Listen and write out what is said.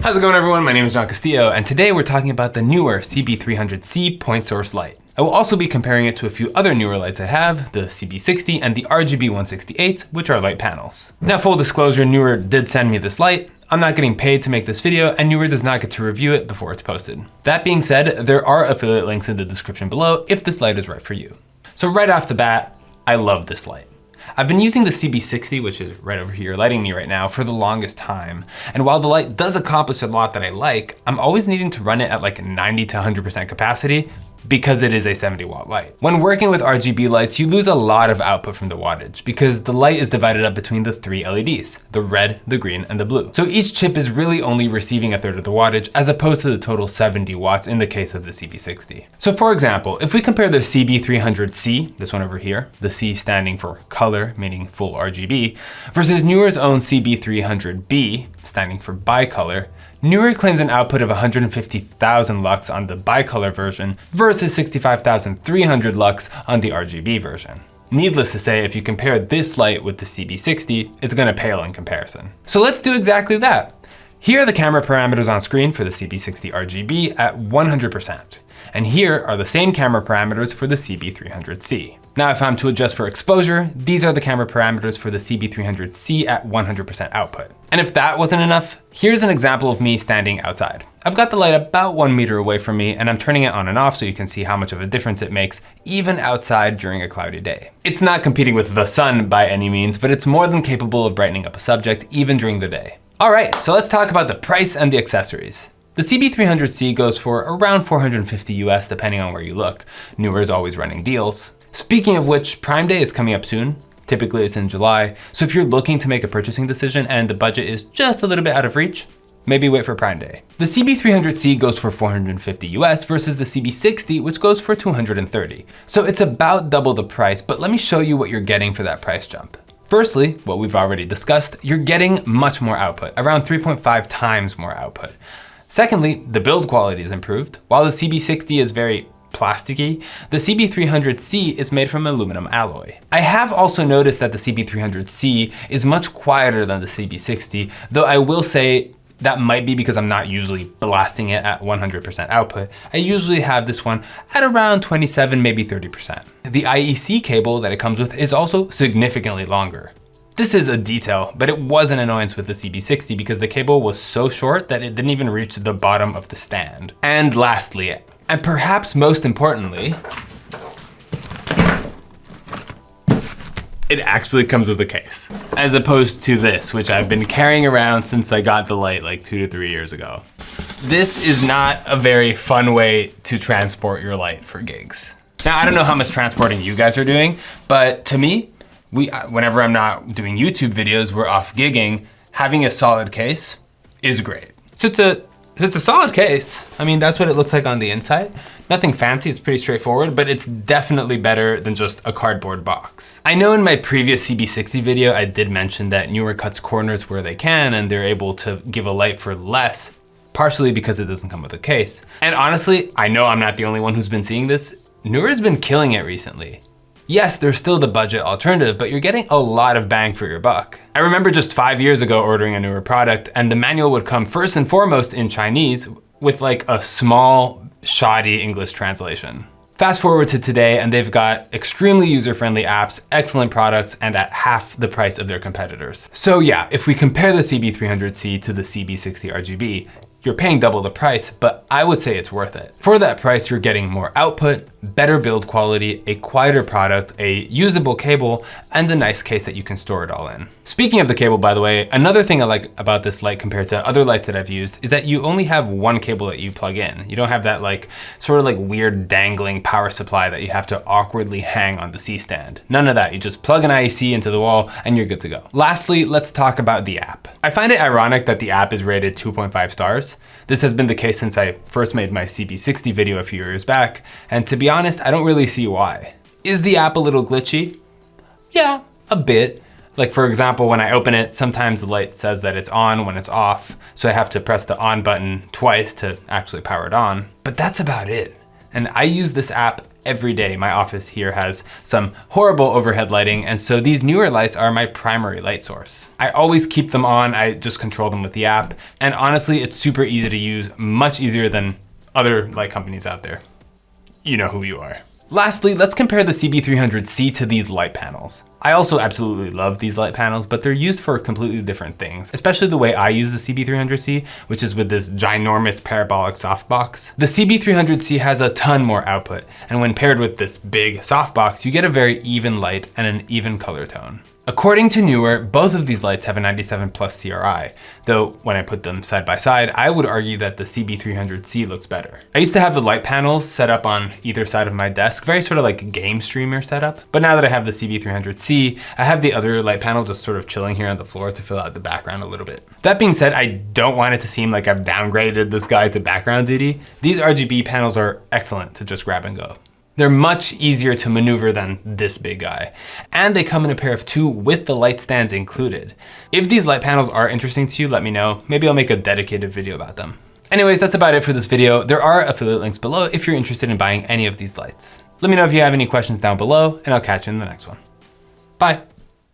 How's it going, everyone? My name is John Castillo, and today we're talking about the Neewer CB300C point source light. I will also be comparing it to a few other Neewer lights I have, the CB60 and the RGB168, which are light panels. Now, full disclosure, Neewer did send me this light. I'm not getting paid to make this video, and Neewer does not get to review it before it's posted. That being said, there are affiliate links in the description below if this light is right for you. So right off the bat, I love this light. I've been using the CB60, which is right over here lighting me right now, for the longest time. And while the light does accomplish a lot that I like, I'm always needing to run it at like 90 to 100% capacity because it is a 70-watt light. When working with RGB lights, you lose a lot of output from the wattage because the light is divided up between the three LEDs, the red, the green, and the blue. So each chip is really only receiving a third of the wattage as opposed to the total 70 watts in the case of the CB60. So for example, if we compare the CB300C, this one over here, the C standing for color, meaning full RGB, versus Neewer's own CB300B, standing for bicolor, Neewer claims an output of 150,000 lux on the bicolor version versus 65,300 lux on the RGB version. Needless to say, if you compare this light with the CB60, it's gonna pale in comparison. So let's do exactly that. Here are the camera parameters on screen for the CB60 RGB at 100%. And here are the same camera parameters for the CB300C. Now, if I'm to adjust for exposure, these are the camera parameters for the CB300C at 100% output. And if that wasn't enough, here's an example of me standing outside. I've got the light about 1 meter away from me, and I'm turning it on and off so you can see how much of a difference it makes, even outside during a cloudy day. It's not competing with the sun by any means, but it's more than capable of brightening up a subject, even during the day. All right, so let's talk about the price and the accessories. The CB300C goes for around $450 US, depending on where you look. Neewer is always running deals. Speaking of which, Prime Day is coming up soon. Typically it's in July. So if you're looking to make a purchasing decision and the budget is just a little bit out of reach, maybe wait for Prime Day. The CB300C goes for $450 US versus the CB60, which goes for $230. So it's about double the price, but let me show you what you're getting for that price jump. Firstly, what we've already discussed, you're getting much more output, around 3.5 times more output. Secondly, the build quality is improved. While the CB60 is very plasticky, the CB300C is made from aluminum alloy. I have also noticed that the CB300C is much quieter than the CB60, though I will say that might be because I'm not usually blasting it at 100% output. I usually have this one at around 27, maybe 30%. The IEC cable that it comes with is also significantly longer. This is a detail, but it was an annoyance with the CB60 because the cable was so short that it didn't even reach the bottom of the stand. And lastly, and perhaps most importantly, it actually comes with a case, as opposed to this, which I've been carrying around since I got the light like 2 to 3 years ago. This is not a very fun way to transport your light for gigs. Now, I don't know how much transporting you guys are doing, but to me, whenever I'm not doing YouTube videos, we're off gigging, having a solid case is great. So it's a solid case. I mean, that's what it looks like on the inside. Nothing fancy, it's pretty straightforward, but it's definitely better than just a cardboard box. I know in my previous CB60 video, I did mention that Neewer cuts corners where they can and they're able to give a light for less, partially because it doesn't come with a case. And honestly, I know I'm not the only one who's been seeing this. Neewer has been killing it recently. Yes, there's still the budget alternative, but you're getting a lot of bang for your buck. I remember just 5 years ago ordering a Neewer product and the manual would come first and foremost in Chinese with like a small, shoddy English translation. Fast forward to today and they've got extremely user-friendly apps, excellent products, and at half the price of their competitors. So yeah, if we compare the CB300C to the CB60 RGB, you're paying double the price, but I would say it's worth it. For that price, you're getting more output, better build quality, a quieter product, a usable cable, and a nice case that you can store it all in. Speaking of the cable, by the way, another thing I like about this light compared to other lights that I've used is that you only have one cable that you plug in. You don't have that sort of weird dangling power supply that you have to awkwardly hang on the C-stand. None of that, you just plug an IEC into the wall and you're good to go. Lastly, let's talk about the app. I find it ironic that the app is rated 2.5 stars. This has been the case since I first made my CB60 video a few years back, and to be honest, I don't really see why. Is the app a little glitchy? Yeah, a bit. Like for example, when I open it, sometimes the light says that it's on when it's off, so I have to press the on button twice to actually power it on. But that's about it. And I use this app every day. My office here has some horrible overhead lighting, and so these Neewer lights are my primary light source. I always keep them on, I just control them with the app, and honestly, it's super easy to use, much easier than other light companies out there. You know who you are. Lastly, let's compare the CB300C to these light panels. I also absolutely love these light panels, but they're used for completely different things, especially the way I use the CB300C, which is with this ginormous parabolic softbox. The CB300C has a ton more output, and when paired with this big softbox, you get a very even light and an even color tone. According to Neewer, both of these lights have a 97 plus CRI, though when I put them side by side, I would argue that the CB300C looks better. I used to have the light panels set up on either side of my desk, very sort of like a game streamer setup, but now that I have the CB300C, I have the other light panel just sort of chilling here on the floor to fill out the background a little bit. That being said, I don't want it to seem like I've downgraded this guy to background duty. These RGB panels are excellent to just grab and go. They're much easier to maneuver than this big guy. And they come in a pair of 2 with the light stands included. If these light panels are interesting to you, let me know. Maybe I'll make a dedicated video about them. Anyways, that's about it for this video. There are affiliate links below if you're interested in buying any of these lights. Let me know if you have any questions down below, and I'll catch you in the next one. Bye.